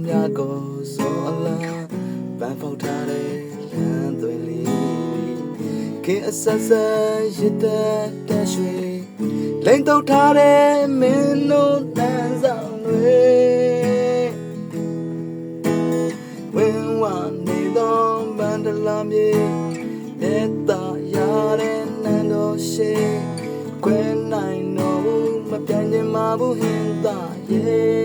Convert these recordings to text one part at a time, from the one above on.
မြကိုစောအလားပန်းဖောက်ထားတဲ့လမ်းသွေးလေးခေအဆက်ဆက်ရတဲ့တက်ရွှေလိမ့်တုတ်ထားတဲ့မင်းတို့တန်းဆောင်တွေဝင်းဝနေသောဘန္ဒလာမြေမြေတာရတဲ့နန်းတော်ရှိခွဲနိုင်တော့မပြတ်ရင်မဘူးဟင်သာရဲ့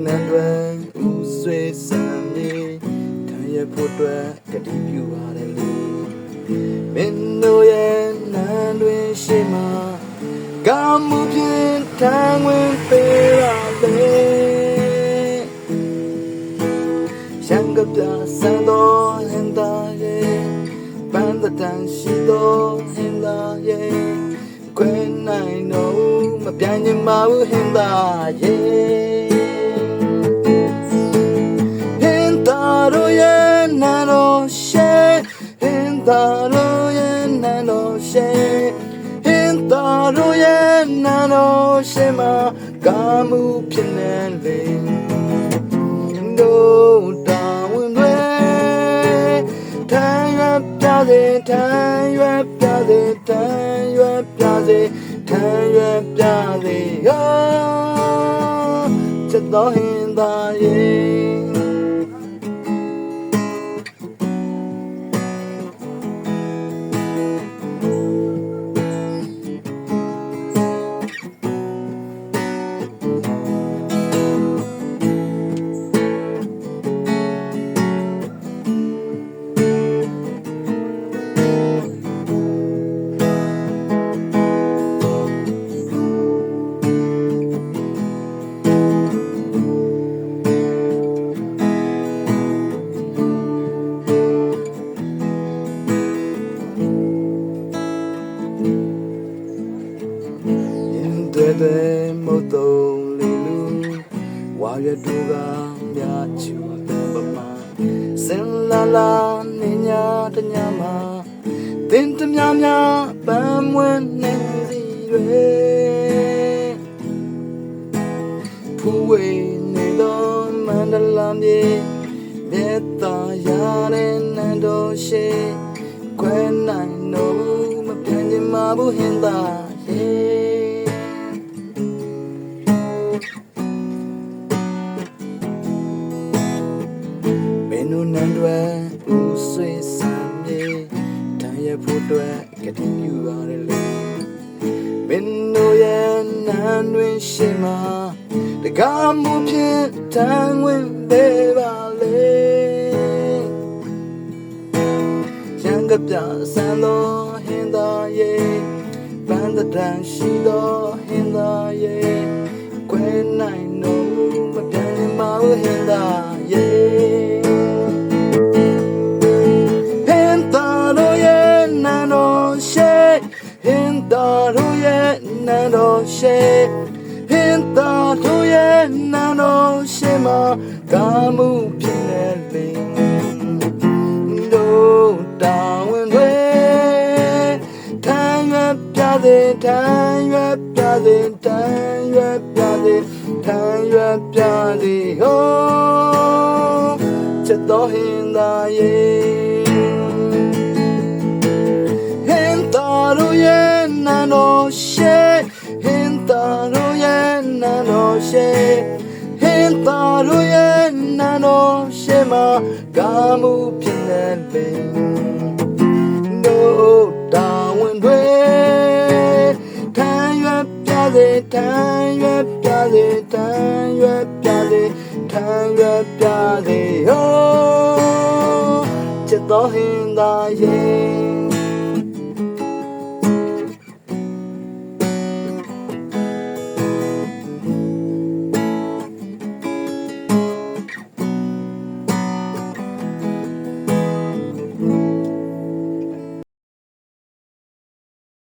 နန်းတွင်ဦးဆွေစံမြေခံရဖို့အတွက်ကတိပြုပါတယ်လေမင်းတို့ရဲ့နန်းတွင်ရှိမှကမှုဖြင့်ထမ်းဝင်ပေးရလေရှံကပြဆန်တော်ဟင်သာရဲ့ပန်းတန်ရှိတော်ဟင်သာရဲ့ခွဲနိုင်တော့မပြတ်ရင်မဘူးဟင်သာရဲ့Hintaro ye nano she, Hintaro ye nano she ma kamu pinele. No down way, tanya piade, tanya piade, tanya piade, tanya piade. Oh, chado hinda ye. De moto lilu waya duga mya chu bama sin la la ninya tanya ma tin tamya mya ban wen ne si yue phu wei ne do mandala mye metta ya ne nan do she kwe nai no ma pyan yin ma bu hin da yeနန်းတွင်ဦးဆွေစံမြေတန်ရဖို့အတွက်ကတိပြုရတယ်လေမင်းတို့ရဲ့နန်းတွင်ရှိမှတကားမှုဖြင့်တန်ဝင်ပေးပါလေရန်ကပြဆန်သောဟင်သာရဲ့ပန်းတန်ရှိသောဟင်သာရဲ့ခွဲနိုင်တော့မတန်မဟင်သာရဲ့Hintaro ye nano she, Hintaro ye nano she ma kamu pinele. Do down way, tanya piade, tanya piade, tanya piade, tanya piade. Oh, cheto hinda ye. Hintaro ye nano she, Hintaro ye nano she, Hintaro ye nano she ma kamu pinele. No down way, tanya piade, tanya piade, tanya piade, tanya piade. Oh, cheto hinda ye.